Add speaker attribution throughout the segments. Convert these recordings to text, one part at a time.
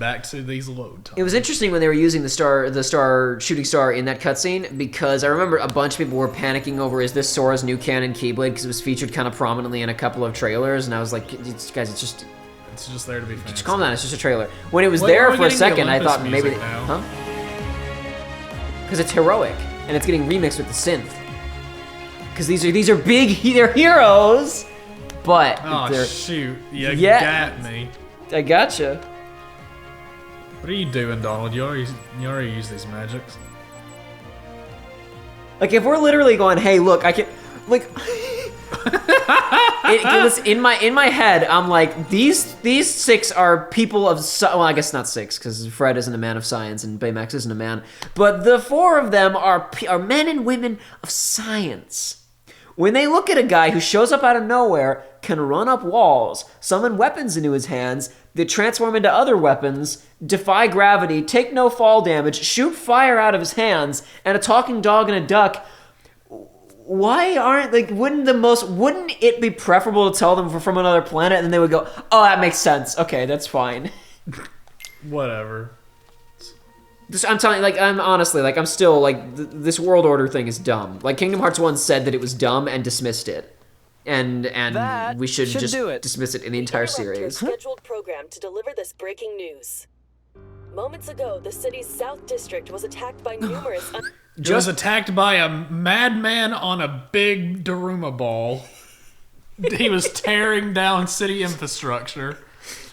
Speaker 1: back to these load times.
Speaker 2: It was interesting when they were using the shooting star in that cutscene, because I remember a bunch of people were panicking over, is this Sora's new canon Keyblade, because it was featured kind of prominently in a couple of trailers, and I was like, guys, it's just
Speaker 1: there to be fancy.
Speaker 2: Just calm down, it's just a trailer. When it was there for a second, I thought maybe...
Speaker 1: Huh?
Speaker 2: Because it's heroic, and it's getting remixed with the synth. Because these are big, they're heroes, but they're...
Speaker 1: shoot, you got me.
Speaker 2: I gotcha.
Speaker 1: What are you doing, Donald? You already used these magics.
Speaker 2: Like, if we're literally going, hey, look, I can... Like... in my head, I'm like, these 6 are people of well, I guess not 6 because Fred isn't a man of science and Baymax isn't a man, but the 4 of them are men and women of science. When they look at a guy who shows up out of nowhere, can run up walls, summon weapons into his hands that transform into other weapons, defy gravity, take no fall damage, shoot fire out of his hands, and a talking dog and a duck. Why aren't, like, wouldn't it be preferable to tell them we're from another planet, and then they would go, oh, that makes sense. Okay, that's fine.
Speaker 1: Whatever.
Speaker 2: I'm telling you, like, I'm still, like, this world order thing is dumb. Like, Kingdom Hearts 1 said that it was dumb and dismissed it. And we should just dismiss it in the entire series.
Speaker 3: Scheduled program to deliver this breaking news. Moments ago, the city's South District was attacked by numerous...
Speaker 1: It was attacked by a madman on a big Daruma ball. He was tearing down city infrastructure.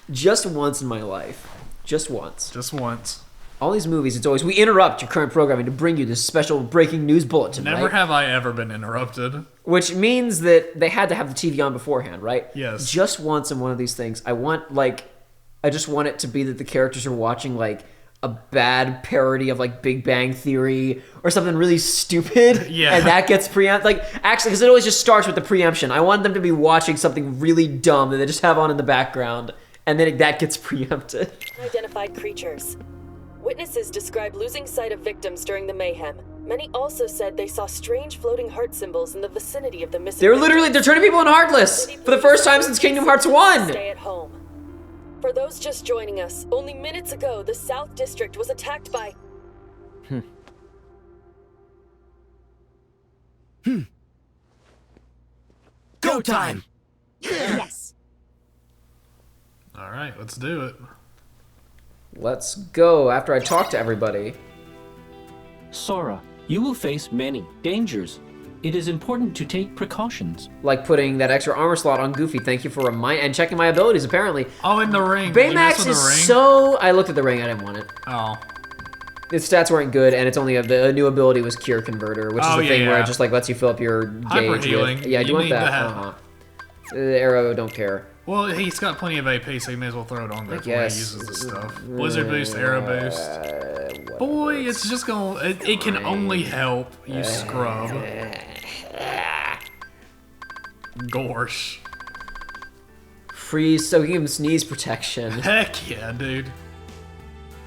Speaker 2: Just once in my life. Just once.
Speaker 1: Just once.
Speaker 2: All these movies, it's always, we interrupt your current programming to bring you this special breaking news bulletin,
Speaker 1: Never have I ever been interrupted.
Speaker 2: Which means that they had to have the TV on beforehand, right?
Speaker 1: Yes.
Speaker 2: Just once in one of these things, I just want it to be that the characters are watching, like, a bad parody of, like, Big Bang Theory or something really stupid.
Speaker 1: Yeah.
Speaker 2: And that gets preempted. Like, actually, because it always just starts with the preemption. I want them to be watching something really dumb that they just have on in the background, and then that gets preempted.
Speaker 3: Unidentified creatures. Witnesses described losing sight of victims during the mayhem. Many also said they saw strange floating heart symbols in the vicinity of the missing
Speaker 2: They're turning people into Heartless for the first time since Kingdom Hearts 1.
Speaker 3: Stay at home. For those just joining us, only minutes ago, the South District was attacked by...
Speaker 4: Go time!
Speaker 5: Yes.
Speaker 1: All right, let's do it.
Speaker 2: Let's go after I talk to everybody.
Speaker 4: Sora, you will face many dangers. It is important to take precautions.
Speaker 2: Like putting that extra armor slot on Goofy. Thank you for and checking my abilities, apparently.
Speaker 1: Oh, in the ring.
Speaker 2: Baymax is so... I looked at the ring, I didn't want it.
Speaker 1: Oh.
Speaker 2: Its stats weren't good, and it's only the new ability was Cure Converter, which is the thing where it just, like, lets you fill up your gauge
Speaker 1: Hyper healing.
Speaker 2: with... Yeah, I do want that. The arrow, don't care.
Speaker 1: Well, he's got plenty of AP, so you may as well throw it on there before he uses the stuff. Blizzard boost, arrow boost. Boy, it's just gonna... It can only help, you scrub. Gorsh.
Speaker 2: Freeze, so we can give him sneeze protection.
Speaker 1: Heck yeah, dude.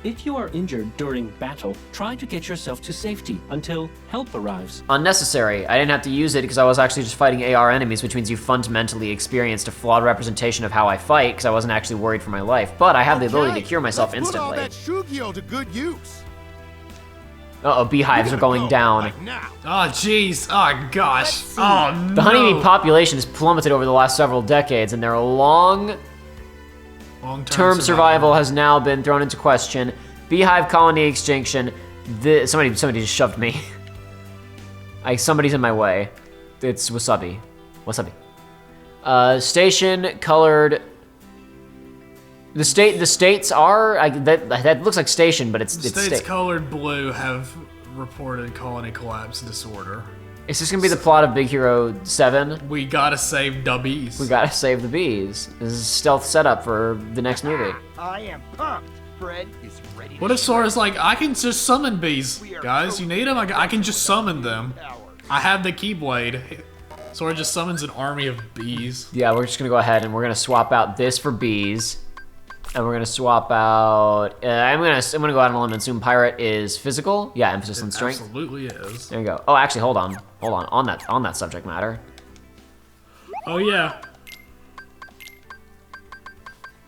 Speaker 4: If you are injured during battle, try to get yourself to safety until help arrives.
Speaker 2: Unnecessary. I didn't have to use it because I was actually just fighting AR enemies, which means you fundamentally experienced a flawed representation of how I fight because I wasn't actually worried for my life. But I have the ability to cure myself instantly.
Speaker 6: Put all that Shugyo to good use.
Speaker 2: Uh-oh, beehives are going down.
Speaker 6: Like now.
Speaker 1: Oh, jeez. Oh, gosh. Oh, no.
Speaker 2: The honeybee population has plummeted over the last several decades, and their long-term survival has now been thrown into question. Beehive colony extinction. Somebody just shoved me. Somebody's in my way. It's Wasabi. Wasabi. Station colored. The states are that looks like station, but it's
Speaker 1: states colored blue have reported colony collapse disorder.
Speaker 2: Is this gonna be the plot of Big Hero 7?
Speaker 1: We gotta save the bees.
Speaker 2: We gotta save the bees. This is a stealth setup for the next movie.
Speaker 6: I am pumped. Fred is ready.
Speaker 1: What if Sora's like, I can just summon bees, guys? You need them? I can just summon them. I have the Keyblade. Sora just summons an army of bees.
Speaker 2: Yeah, we're just gonna go ahead and we're gonna swap out this for bees. And we're gonna swap out. I'm gonna go out on a limb and assume pirate is physical. Yeah, emphasis on strength.
Speaker 1: Absolutely is.
Speaker 2: There you go. Oh, actually, hold on. On that subject matter.
Speaker 1: Oh yeah.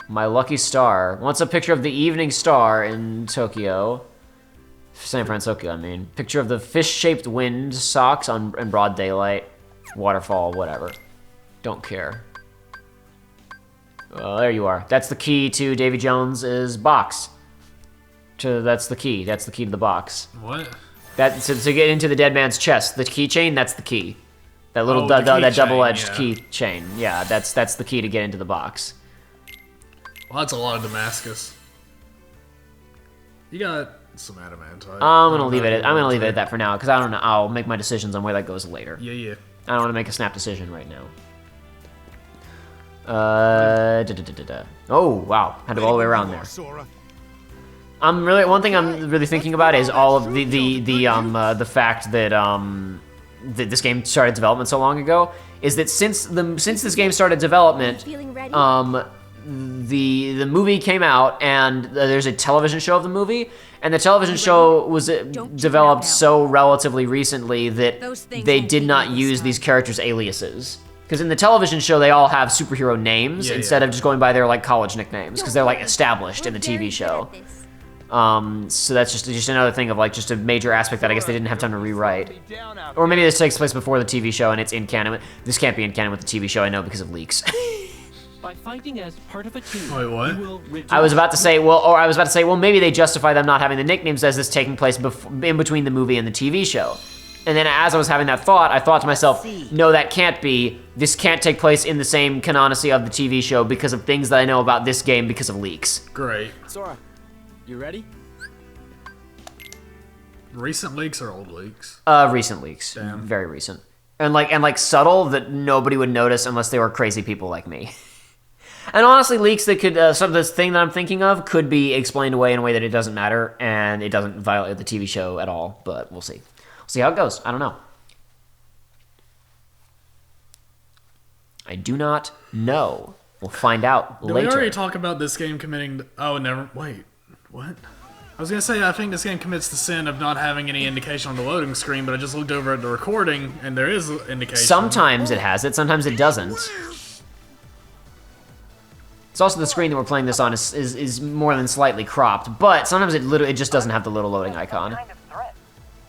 Speaker 2: My lucky star. Wants a picture of the evening star in Tokyo. San Francisco, I mean. Picture of the fish-shaped wind socks in broad daylight. Waterfall, whatever. Don't care. There you are. That's the key to Davy Jones's box. That's the key. That's the key to the box.
Speaker 1: What?
Speaker 2: To get into the dead man's chest. The keychain, that's the key. That little
Speaker 1: that
Speaker 2: double-edged keychain. Yeah, that's the key to get into the box.
Speaker 1: Well, that's a lot of Damascus. You got some adamantite.
Speaker 2: I'm gonna leave it. I'm gonna leave it at that for now because I don't know. I'll make my decisions on where that goes later.
Speaker 1: Yeah.
Speaker 2: I don't want to make a snap decision right now. Oh wow, had to go all the way around there. One thing I'm really thinking about is all of the fact that that this game started development so long ago. Is that since this game started development, the movie came out and there's a television show of the movie, and the television show was developed so relatively recently that they did not use these characters' aliases. Because in the television show, they all have superhero names instead of just going by their like college nicknames, because they're like established in the TV show. So that's just another thing of like just a major aspect that I guess they didn't have time to rewrite. Or maybe this takes place before the TV show and it's in canon. This can't be in canon with the TV show, I know, because of leaks.
Speaker 4: By fighting as part of a team,
Speaker 1: Wait, what?
Speaker 4: you will reduce-
Speaker 2: I was about to say, well, maybe they justify them not having the nicknames as this taking place in between the movie and the TV show. And then as I was having that thought, I thought to myself, no, that can't be. This can't take place in the same canonicity of the TV show because of things that I know about this game because of leaks.
Speaker 1: Great.
Speaker 5: Sora, you ready?
Speaker 1: Recent leaks or old leaks?
Speaker 2: Recent leaks.
Speaker 1: Damn.
Speaker 2: Very recent. And like subtle that nobody would notice unless they were crazy people like me. And honestly, leaks that could, some of this thing that I'm thinking of could be explained away in a way that it doesn't matter and it doesn't violate the TV show at all, but we'll see. We'll see how it goes. I don't know. I do not know. We'll find out
Speaker 1: Did
Speaker 2: later.
Speaker 1: we already talk about this game committing... Oh, never... Wait. What? I was going to say, I think this game commits the sin of not having any indication on the loading screen, but I just looked over at the recording, and there is indication.
Speaker 2: Sometimes it has it, sometimes it doesn't. It's also the screen that we're playing this on is more than slightly cropped, but sometimes it just doesn't have the little loading icon.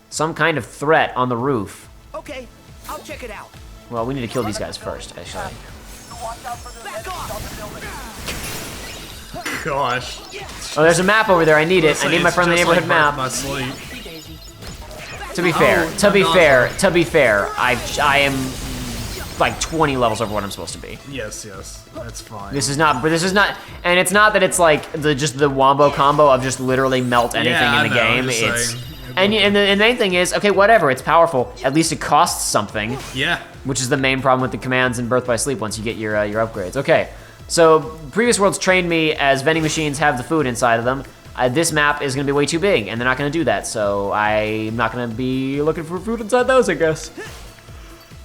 Speaker 2: Some kind of threat on the roof.
Speaker 5: Okay, I'll check it out.
Speaker 2: Well, we need to kill these guys first, actually.
Speaker 1: Gosh.
Speaker 2: Oh, there's a map over there. I need it. I need my friendly neighborhood map.
Speaker 1: My sleep.
Speaker 2: To be fair, to be fair, I am like 20 levels over what I'm supposed to be.
Speaker 1: Yes, that's fine.
Speaker 2: This is not, and it's not that it's like just the wombo combo of just literally melt anything in the game. It's and the main thing is, okay, whatever, it's powerful. At least it costs something.
Speaker 1: Yeah.
Speaker 2: Which is the main problem with the commands in Birth by Sleep once you get your upgrades. Okay, so previous worlds trained me as vending machines have the food inside of them. This map is going to be way too big, and they're not going to do that, so I'm not going to be looking for food inside those, I guess.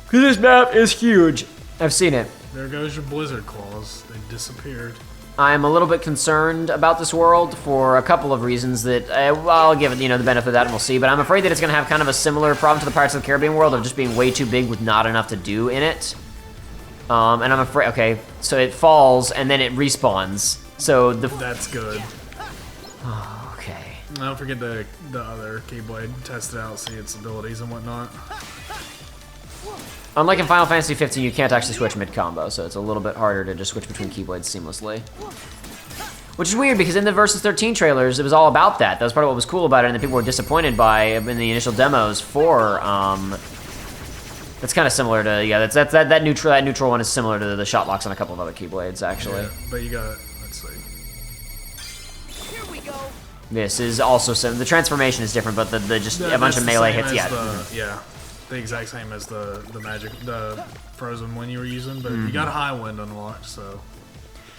Speaker 2: Because this map is huge. I've seen it.
Speaker 1: There goes your blizzard claws. They disappeared.
Speaker 2: I'm a little bit concerned about this world for a couple of reasons that I'll give it, the benefit of that and we'll see, but I'm afraid that it's going to have kind of a similar problem to the Pirates of the Caribbean world of just being way too big with not enough to do in it. And I'm afraid, okay, so it falls and then it respawns. So
Speaker 1: That's good.
Speaker 2: Okay.
Speaker 1: Don't forget the other Keyblade. Test it out, see its abilities and whatnot.
Speaker 2: Unlike in Final Fantasy 15, you can't actually switch mid-combo, so it's a little bit harder to just switch between Keyblades seamlessly. Which is weird, because in the Versus 13 trailers, it was all about that. That was part of what was cool about it, and that people were disappointed by in the initial demos for, that's kind of similar to, yeah, that neutral one is similar to the shot locks on a couple of other Keyblades, actually.
Speaker 1: Yeah, but you got, let's see.
Speaker 5: Here we go.
Speaker 2: This is also similar. The transformation is different, but a bunch of melee hits, yeah.
Speaker 1: The exact same as the frozen one you were using, but you got high wind unlocked, so.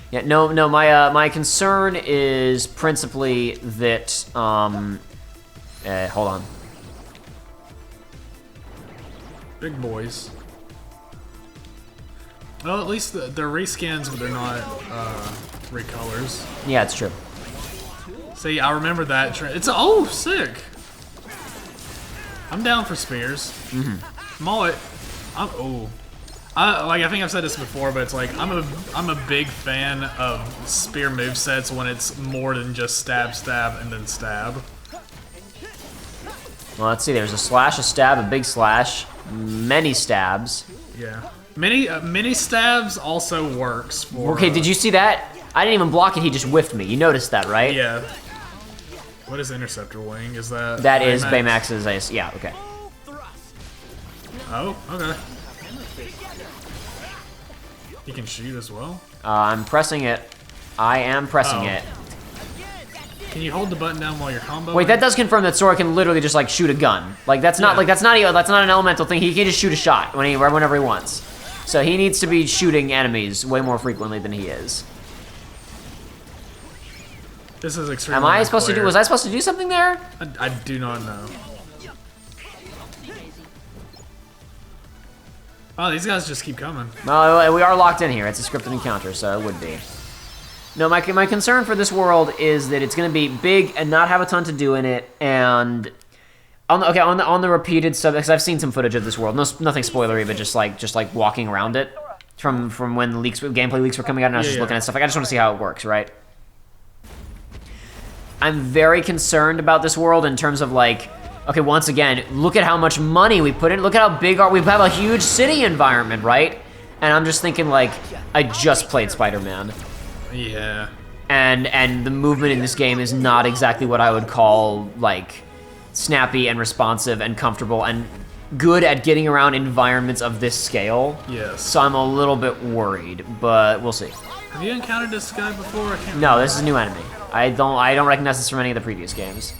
Speaker 2: Yeah, no. My concern is principally that. Hold on.
Speaker 1: Big boys. Well, at least they're reskins, but they're not recolors.
Speaker 2: Yeah, it's true.
Speaker 1: See, I remember that. It's sick. I'm down for spears. Mullet. I think I've said this before, but it's like I'm a big fan of spear movesets when it's more than just stab, stab, and then stab.
Speaker 2: Well, let's see. There's a slash, a stab, a big slash, many stabs.
Speaker 1: Yeah. Mini stabs also works for...
Speaker 2: Okay, did you see that? I didn't even block it, he just whiffed me. You noticed that, right?
Speaker 1: Yeah. What is Interceptor Wing? Is that...
Speaker 2: That is Baymax's... Yeah, okay.
Speaker 1: Oh, okay. You can shoot as well?
Speaker 2: I'm pressing it. I am pressing it.
Speaker 1: Can you hold the button down while you're comboing?
Speaker 2: Wait, that does confirm that Sora can literally just like shoot a gun. Like that's not that's not an elemental thing. He can just shoot a shot whenever he wants. So he needs to be shooting enemies way more frequently than he is.
Speaker 1: This is extremely
Speaker 2: Am I supposed to do?
Speaker 1: unclear.
Speaker 2: Was I supposed to do something there?
Speaker 1: I do not know. Oh, these guys just keep coming.
Speaker 2: Well, we are locked in here. It's a scripted encounter, so it would be. No, my concern for this world is that it's going to be big and not have a ton to do in it, and on the repeated stuff, because I've seen some footage of this world. Nothing spoilery, but just like walking around it from when the gameplay leaks were coming out, and I was just looking at stuff. Like, I just want to see how it works, right? I'm very concerned about this world in terms of like, okay, once again, look at how much money we put in. Look at how big we have a huge city environment, right? And I'm just thinking like, I just played Spider-Man.
Speaker 1: Yeah.
Speaker 2: And the movement in this game is not exactly what I would call like snappy and responsive and comfortable and good at getting around environments of this scale.
Speaker 1: Yes.
Speaker 2: So I'm a little bit worried, but we'll see.
Speaker 1: Have you encountered this guy before? I can't
Speaker 2: No, this is a new enemy. I don't recognize this from any of the previous games.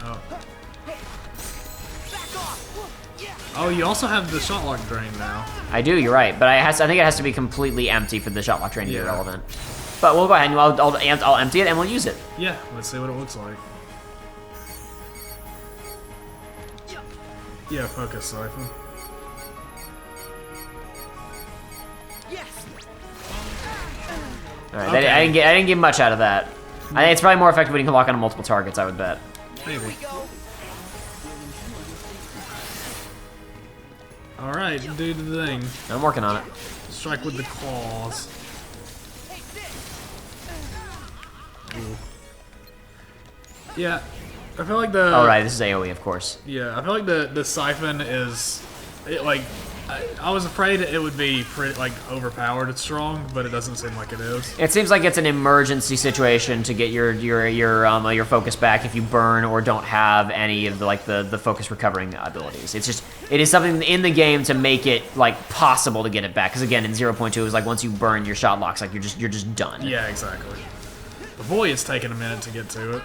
Speaker 1: Oh. Oh, you also have the shot lock drain now.
Speaker 2: I do, you're right, but I think it has to be completely empty for the shot lock train to be
Speaker 1: Yeah.
Speaker 2: relevant. But we'll go ahead and I'll empty it and we'll use it.
Speaker 1: Yeah, let's see what it looks like. Yeah, focus, Siphon.
Speaker 2: All right,
Speaker 1: Okay.
Speaker 2: I didn't get much out of that. I think it's probably more effective when you can lock onto multiple targets, I would bet.
Speaker 1: Maybe. Alright, do the thing.
Speaker 2: I'm working on it.
Speaker 1: Strike with the claws. Ooh. Yeah, I feel like the...
Speaker 2: All right, this is AoE, of course.
Speaker 1: Yeah, I feel like the siphon is... I was afraid it would be pretty, like, overpowered and strong, but it doesn't seem like it is.
Speaker 2: It seems like it's an emergency situation to get your focus back if you burn or don't have any of the focus recovering abilities. It is something in the game to make it like possible to get it back. Because again, in 0.2, it was like once you burn your shot locks, like you're just done.
Speaker 1: Yeah, exactly. But boy, it's taken a minute to get to it.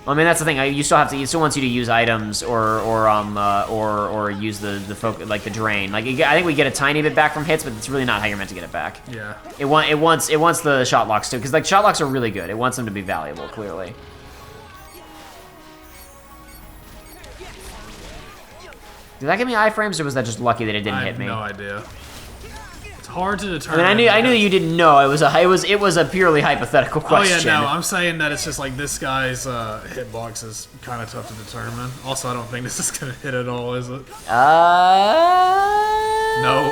Speaker 2: I mean, that's the thing. It still wants you to use items or use the focus, like the drain. Like I think we get a tiny bit back from hits, but it's really not how you're meant to get it back.
Speaker 1: Yeah.
Speaker 2: It wants the shot locks too, because like shot locks are really good. It wants them to be valuable, clearly. Did that give me iframes, or was that just lucky that it didn't hit me?
Speaker 1: I have no idea. It's hard to determine.
Speaker 2: I mean, I knew that you didn't know. It was a purely hypothetical question.
Speaker 1: Oh yeah, no, I'm saying that it's just like this guy's hitbox is kind of tough to determine. Also, I don't think this is gonna hit at all, is it? No.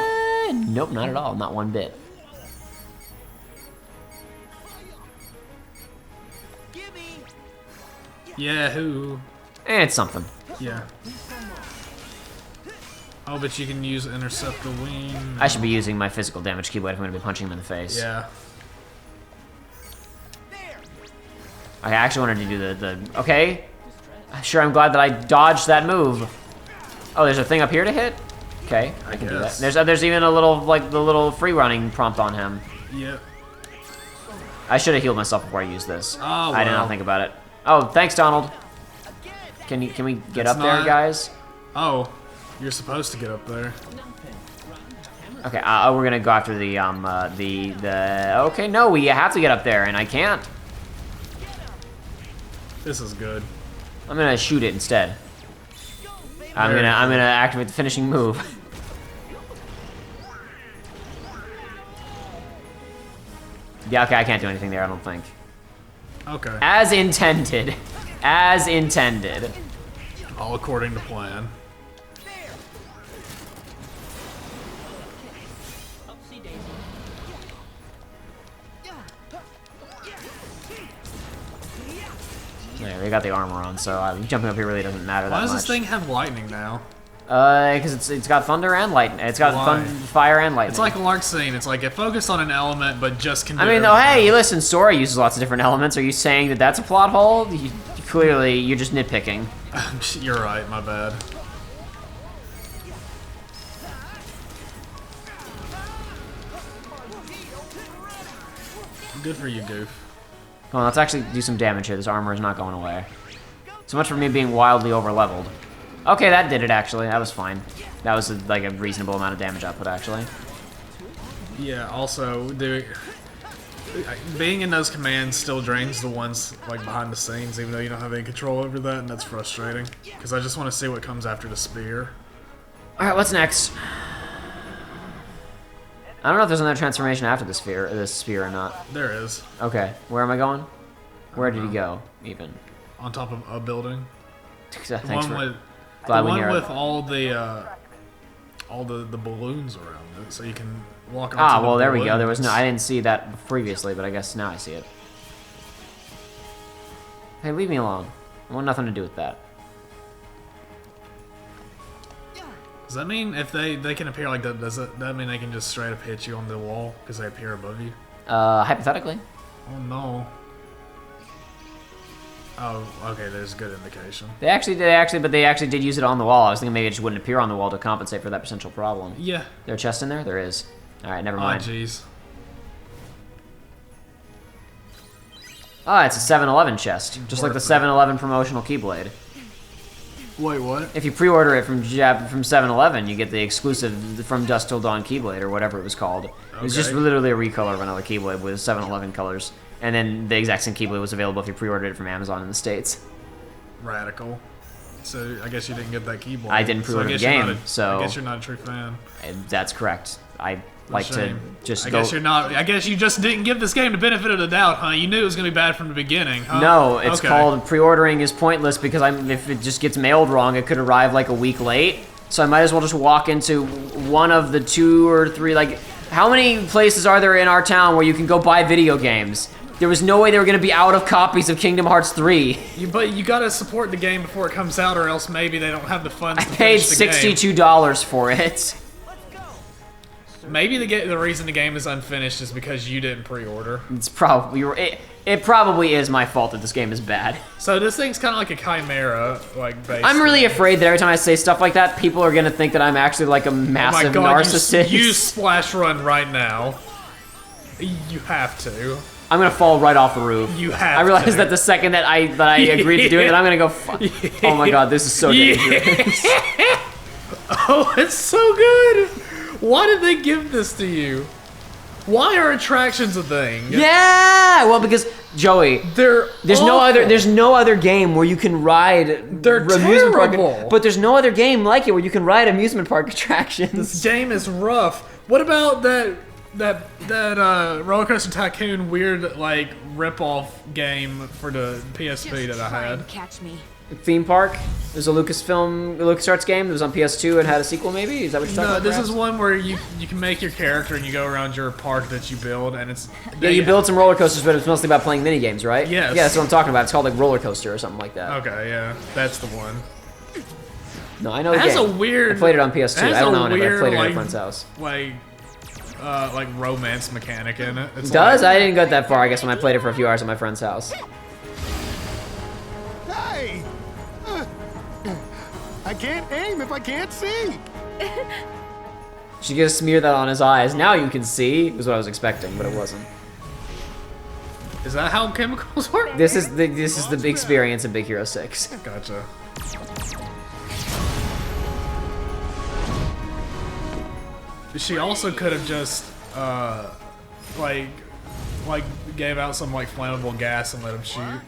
Speaker 2: Nope, not at all. Not one bit.
Speaker 1: Yahoo!
Speaker 2: It's something.
Speaker 1: Yeah. Oh, but you can use Interceptor Wing.
Speaker 2: I should be using my physical damage keyblade if I'm going to be punching him in the face.
Speaker 1: Yeah.
Speaker 2: I actually wanted to do the okay. Sure, I'm glad that I dodged that move. Oh, there's a thing up here to hit? Okay, I can do that.
Speaker 1: guess.
Speaker 2: There's even a little, like, the little free running prompt on him.
Speaker 1: Yep.
Speaker 2: I should have healed myself before I used this.
Speaker 1: Oh,
Speaker 2: I did not
Speaker 1: well.
Speaker 2: think about it. Oh, thanks, Donald. Can we get
Speaker 1: That's
Speaker 2: up there,
Speaker 1: not-
Speaker 2: guys?
Speaker 1: Oh, you're supposed to get up there.
Speaker 2: Okay, we're gonna go after the okay, no, we have to get up there, and I can't.
Speaker 1: This is good.
Speaker 2: I'm gonna shoot it instead. I'm gonna activate the finishing move. Yeah, okay, I can't do anything there, I don't think.
Speaker 1: Okay.
Speaker 2: As intended. As intended.
Speaker 1: All according to plan.
Speaker 2: Yeah, they got the armor on, so jumping up here really doesn't matter that
Speaker 1: Why
Speaker 2: much.
Speaker 1: does this thing have lightning now?
Speaker 2: Because it's got thunder and lightning. It's got fire and lightning.
Speaker 1: It's like a Lark scene. It's like it focused on an element, but just can do
Speaker 2: I mean, oh hey, listen, Sora uses lots of different elements. Are you saying that that's a plot hole? Clearly, you're just nitpicking.
Speaker 1: You're right, my bad. Good for you, Goof.
Speaker 2: Come on, let's actually do some damage here. This armor is not going away. So much for me being wildly over-leveled. Okay, that did it, actually. That was fine. That was, like, a reasonable amount of damage output, actually.
Speaker 1: Yeah, also, being in those commands still drains the ones, like, behind the scenes, even though you don't have any control over that, and that's frustrating. Because I just want to see what comes after the spear.
Speaker 2: Alright, what's next? I don't know if there's another transformation after the spear or not.
Speaker 1: There is.
Speaker 2: Okay, where am I going? Where did he go, even?
Speaker 1: On top of a building.
Speaker 2: Thanks
Speaker 1: The one with all the balloons around it, so you can walk on.
Speaker 2: Ah, well, there we go. There was no. I didn't see that previously, but I guess now I see it. Hey, leave me alone. I want nothing to do with that.
Speaker 1: Does that mean if they can appear like that? Does that mean they can just straight up hit you on the wall because they appear above you?
Speaker 2: Hypothetically.
Speaker 1: Oh no. Oh, okay. There's good indication.
Speaker 2: They actually did use it on the wall. I was thinking maybe it just wouldn't appear on the wall to compensate for that potential problem.
Speaker 1: Yeah.
Speaker 2: There a chest in there? There is. All right, never mind.
Speaker 1: Oh, jeez.
Speaker 2: Ah, it's a 7-Eleven chest, just like the 7-Eleven promotional Keyblade.
Speaker 1: Wait, what?
Speaker 2: If you pre-order it from 7-Eleven, you get the exclusive From Dusk Till Dawn Keyblade, or whatever it was called. It was just literally a recolor of another Keyblade with 7-Eleven colors. And then the exact same Keyblade was available if you pre-ordered it from Amazon in the States.
Speaker 1: Radical. So I guess you didn't get that Keyblade.
Speaker 2: I didn't pre-order the game, so...
Speaker 1: I guess you're not a true fan.
Speaker 2: That's correct. I like to just go...
Speaker 1: I guess you just didn't give this game the benefit of the doubt, huh? You knew it was going to be bad from the beginning, huh?
Speaker 2: No, it's called pre-ordering is pointless because if it just gets mailed wrong, it could arrive like a week late. So I might as well just walk into one of the 2 or 3, like... How many places are there in our town where you can go buy video games? There was no way they were going to be out of copies of Kingdom Hearts 3.
Speaker 1: But you gotta support the game before it comes out, or else maybe they don't have the funds to
Speaker 2: paid
Speaker 1: finish the game.
Speaker 2: $62 for it.
Speaker 1: Maybe the reason the game is unfinished is because you didn't pre-order.
Speaker 2: It's probably it probably is my fault that this game is bad.
Speaker 1: So this thing's kind of like a chimera, like.
Speaker 2: I'm really afraid that every time I say stuff like that, people are gonna think that I'm actually like a massive narcissist.
Speaker 1: Use splash run right now. You have to.
Speaker 2: I'm gonna fall right off the roof.
Speaker 1: You have.
Speaker 2: I realize
Speaker 1: to.
Speaker 2: that the second that I agreed to do it, that I'm gonna go. Oh my god, this is so dangerous.
Speaker 1: Oh, it's so good. Why did they give this to you? Why are attractions a thing?
Speaker 2: Yeah, well, because Joey, there's no other game where you can ride.
Speaker 1: They're terrible.
Speaker 2: But there's no other game like it where you can ride amusement park attractions.
Speaker 1: This game is rough. What about that Roller Coaster Tycoon weird like rip-off game for the PSP that I had?
Speaker 7: Catch me.
Speaker 2: Theme Park. There's a LucasArts game that was on PS2 and had a sequel. Maybe is that what you're talking about?
Speaker 1: No, this is one where you can make your character and you go around your park that you build, and it's
Speaker 2: you build some roller coasters, but it's mostly about playing mini games, right?
Speaker 1: Yes.
Speaker 2: Yeah, that's what I'm talking about. It's called like Roller Coaster or something like that.
Speaker 1: Okay, yeah, that's the one.
Speaker 2: No, I know the
Speaker 1: game.
Speaker 2: It has a weird. I played it on PS2. I don't know it, but I played it at a friend's house.
Speaker 1: Like romance mechanic in it.
Speaker 2: It does? I didn't get that far. I guess when I played it for a few hours at my friend's house.
Speaker 6: Hey! I can't aim if I can't see.
Speaker 2: She just smeared that on his eyes. Now you can see. Was what I was expecting, but it wasn't.
Speaker 1: Is that how chemicals work?
Speaker 2: This is the big experience in Big Hero 6.
Speaker 1: Gotcha. She also could have just like gave out some like flammable gas and let him shoot.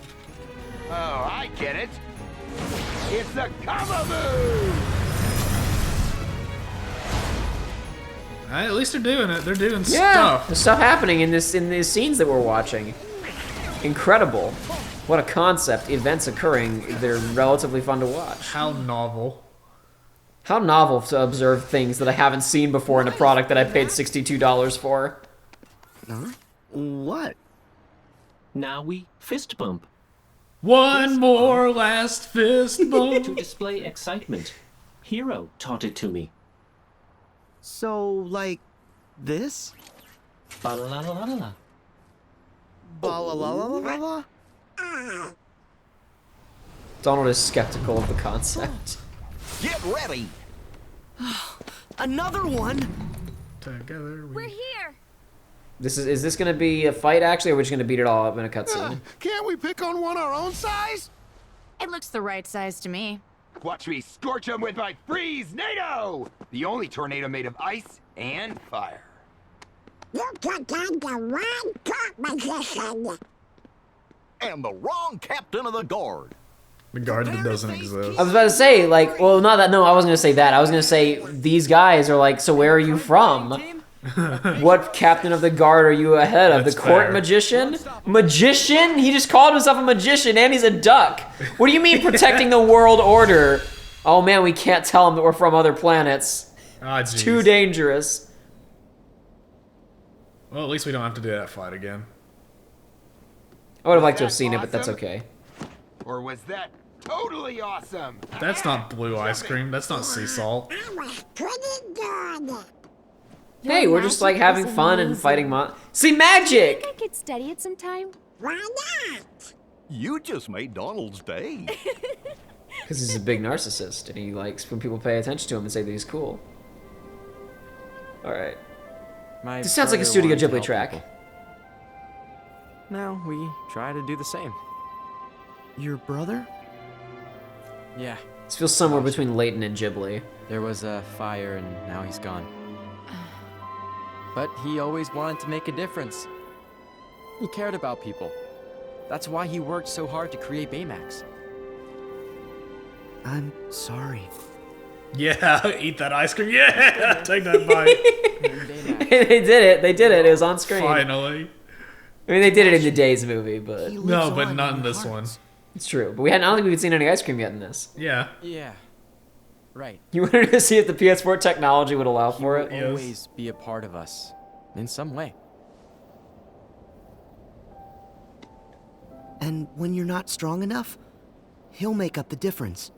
Speaker 6: Oh, I get it. It's the combo move.
Speaker 1: At least they're doing it. They're doing
Speaker 2: yeah,
Speaker 1: stuff.
Speaker 2: There's stuff happening in these scenes that we're watching. Incredible. What a concept. Events occurring. They're relatively fun to watch.
Speaker 1: How novel.
Speaker 2: How novel to observe things that I haven't seen before in a product that I paid $62 for.
Speaker 7: Huh? What?
Speaker 4: Now we fist bump.
Speaker 1: One more last fist
Speaker 4: To
Speaker 1: bump.
Speaker 4: display excitement. Hero taught it to me.
Speaker 7: So, like, this?
Speaker 4: Ba-la-la-la-la-la.
Speaker 7: Ba-la-la-la-la-la?
Speaker 2: Donald is skeptical of the concept.
Speaker 6: Get ready.
Speaker 5: Another one?
Speaker 1: Together we...
Speaker 8: We're here.
Speaker 2: Is this gonna be a fight actually, or are we just gonna beat it all up in a cutscene?
Speaker 6: Can't we pick on one our own size?
Speaker 8: It looks the right size to me.
Speaker 6: Watch me scorch them with my freeze NATO! The only tornado made of ice and fire.
Speaker 9: You took on the wrong composition.
Speaker 6: And the wrong captain of the guard.
Speaker 1: The guard that doesn't exist.
Speaker 2: I was about to say, like, well, not that, no, I wasn't gonna say that. I was gonna say, these guys are like, so where are you from? What captain of the guard are you ahead of?
Speaker 1: That's
Speaker 2: The court
Speaker 1: fair.
Speaker 2: magician? Magician? He just called himself a magician and he's a duck. What do you mean protecting the world order? Oh man, we can't tell him that we're from other planets.
Speaker 1: Ah,
Speaker 2: It's
Speaker 1: jeez.
Speaker 2: too dangerous.
Speaker 1: Well, at least we don't have to do that fight again.
Speaker 2: I would have liked to have seen it, but that's okay.
Speaker 6: Or was that totally awesome?
Speaker 1: That's not blue ice cream. That's not sea salt.
Speaker 9: I was pretty good.
Speaker 2: Hey, we're just like having fun and fighting See, magic!
Speaker 8: I could study it sometime.
Speaker 9: Why not?
Speaker 6: You just made Donald's day.
Speaker 2: Because he's a big narcissist and he likes when people pay attention to him and say that he's cool. Alright. This sounds like a Studio Ghibli track.
Speaker 10: Now we try to do the same.
Speaker 7: Your brother?
Speaker 10: Yeah,
Speaker 2: This feels somewhere between Leighton and Ghibli.
Speaker 10: there was a fire and now he's gone. But he always wanted to make a difference. He cared about people. That's why he worked so hard to create Baymax.
Speaker 7: I'm sorry.
Speaker 1: Yeah, eat that ice cream. Yeah, take that bite.
Speaker 10: Baymax.
Speaker 2: They did it. They did it. It was on screen.
Speaker 1: Finally.
Speaker 2: I mean, they did it in the Days movie, but
Speaker 7: He
Speaker 1: No,
Speaker 7: lives
Speaker 1: but
Speaker 7: on
Speaker 1: not in
Speaker 7: your
Speaker 1: this one.
Speaker 7: hearts.
Speaker 2: it's true. But I don't think we've seen any ice cream yet in this.
Speaker 1: Yeah.
Speaker 10: Yeah, right.
Speaker 2: You wanted to see if the PS4 technology would allow for it?
Speaker 1: Yes.
Speaker 10: Always be a part of us, in some way.
Speaker 7: And when you're not strong enough, he'll make up the difference.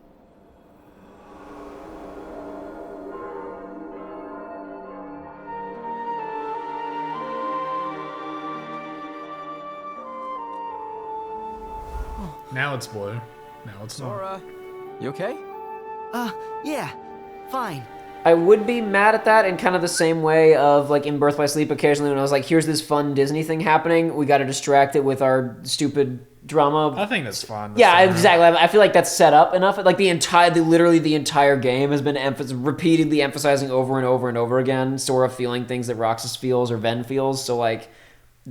Speaker 1: Now it's blue. Now it's not.
Speaker 10: Sora, you okay?
Speaker 7: Yeah, fine.
Speaker 2: I would be mad at that in kind of the same way of like in Birth by Sleep occasionally when I was like, here's this fun Disney thing happening. We got to distract it with our stupid drama.
Speaker 1: I think that's fine.
Speaker 2: Yeah, exactly. I feel like that's set up enough. Like literally the entire game has been repeatedly emphasizing over and over and over again Sora feeling things that Roxas feels or Ven feels. So like,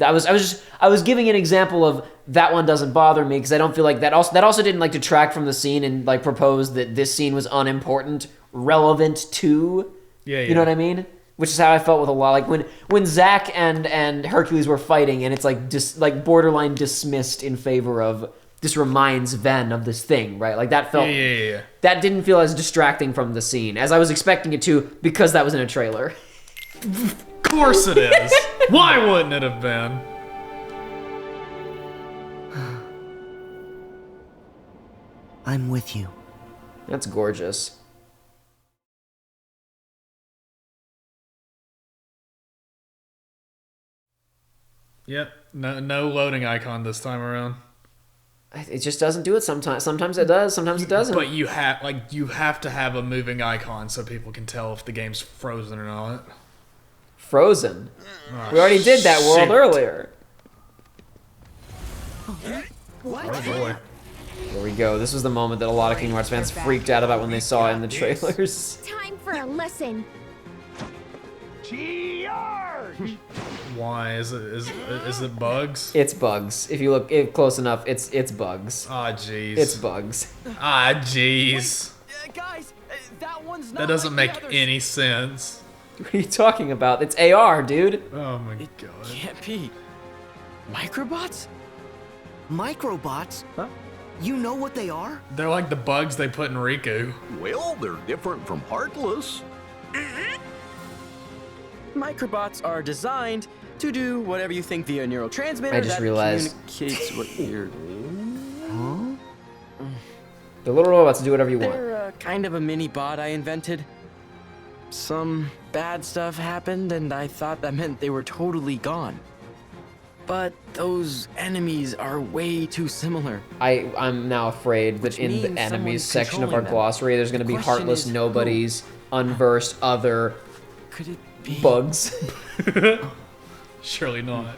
Speaker 2: I was giving an example of that one doesn't bother me because I don't feel like that also didn't like detract from the scene and like propose that this scene was unimportant, relevant to.
Speaker 1: Yeah.
Speaker 2: You know what I mean? Which is how I felt with a lot. Like when Zack and Hercules were fighting, and it's like borderline dismissed in favor of this reminds Ven of this thing, right? Like that felt.
Speaker 1: Yeah.
Speaker 2: That didn't feel as distracting from the scene as I was expecting it to because that was in a trailer.
Speaker 1: Of course it is. Why wouldn't it have been?
Speaker 7: I'm with you.
Speaker 2: That's gorgeous.
Speaker 1: Yep. No loading icon this time around.
Speaker 2: It just doesn't do it sometimes. Sometimes it does, sometimes it doesn't.
Speaker 1: But you have to have a moving icon so people can tell if the game's frozen or not.
Speaker 2: Frozen.
Speaker 1: Oh,
Speaker 2: We already did that world
Speaker 1: shit.
Speaker 2: earlier.
Speaker 1: Oh boy.
Speaker 2: Here we go. This was the moment that a lot of Kingdom Hearts fans freaked out about when they saw it in the trailers.
Speaker 8: Time for a lesson.
Speaker 6: Charge!
Speaker 1: Why is it bugs?
Speaker 2: It's bugs. If you look close enough, it's bugs.
Speaker 1: Ah, jeez.
Speaker 2: It's bugs.
Speaker 1: Ah, jeez.
Speaker 5: Guys, that one's not
Speaker 1: That doesn't
Speaker 5: like
Speaker 1: make
Speaker 5: the others.
Speaker 1: any sense.
Speaker 2: What are you talking about? It's AR, dude.
Speaker 1: Oh my god.
Speaker 10: Can't be. Microbots?
Speaker 7: Microbots?
Speaker 10: Huh?
Speaker 7: You know what they are?
Speaker 1: They're like the bugs they put in Riku.
Speaker 11: Well, they're different from Heartless.
Speaker 10: Microbots are designed to do whatever you think via a neurotransmitter
Speaker 2: I just
Speaker 10: that
Speaker 2: realized.
Speaker 10: communicates what you're...
Speaker 2: The little robots do whatever you want.
Speaker 10: They're kind of a mini bot I invented. Some bad stuff happened, and I thought that meant they were totally gone. But those enemies are way too similar.
Speaker 2: I'm now afraid that in the
Speaker 10: means
Speaker 2: enemies
Speaker 10: someone's
Speaker 2: section of our
Speaker 10: controlling them.
Speaker 2: glossary, there's going to
Speaker 10: The
Speaker 2: be
Speaker 10: question
Speaker 2: heartless
Speaker 10: is
Speaker 2: nobodies, unversed other
Speaker 10: Could it be?
Speaker 2: bugs.
Speaker 1: Surely not.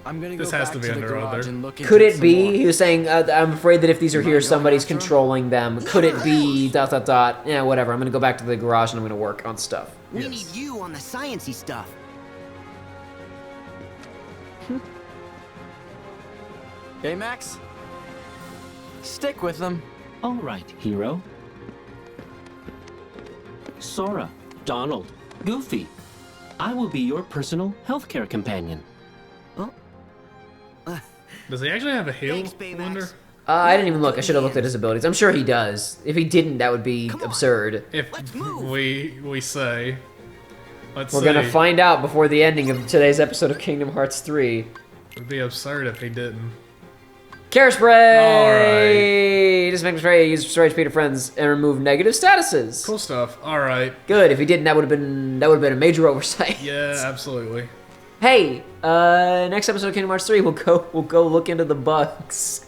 Speaker 10: I'm gonna
Speaker 1: This
Speaker 10: go
Speaker 1: has
Speaker 10: back
Speaker 1: to be
Speaker 10: the
Speaker 1: under
Speaker 10: garage
Speaker 1: other.
Speaker 10: and look into
Speaker 2: Could it
Speaker 10: some
Speaker 2: be?
Speaker 10: more.
Speaker 2: He was saying, I'm afraid that if these are here,
Speaker 10: going
Speaker 2: somebody's
Speaker 10: after 'em?
Speaker 2: controlling them. Could it be ... ... Yeah, whatever. I'm going to go back to the garage and I'm going to work on stuff.
Speaker 7: We need you on the sciencey stuff.
Speaker 10: Baymax? Stick with them.
Speaker 4: All right, hero. Sora, Donald, Goofy. I will be your personal healthcare companion.
Speaker 1: Does he actually have a heal?
Speaker 7: Thanks,
Speaker 1: I
Speaker 7: Baymax.
Speaker 1: wonder.
Speaker 2: I didn't even look. I should have looked at his abilities. I'm sure he does. If he didn't, that would be absurd.
Speaker 1: If
Speaker 7: Let's move.
Speaker 1: we say, let's
Speaker 2: We're
Speaker 1: see.
Speaker 2: going to find out before the ending of today's episode of Kingdom Hearts 3.
Speaker 1: It'd be absurd if he didn't.
Speaker 2: Care spray!
Speaker 1: Alright.
Speaker 2: Just make spray, use spray HP to friends, and remove negative statuses.
Speaker 1: Cool stuff. All right.
Speaker 2: Good. If he didn't, that would have been a major oversight.
Speaker 1: Yeah, absolutely.
Speaker 2: Hey, next episode of Kingdom Hearts 3, we'll go look into the bugs.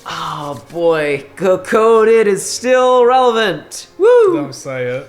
Speaker 2: Oh boy, Coded is still relevant. Woo!
Speaker 1: Don't say it.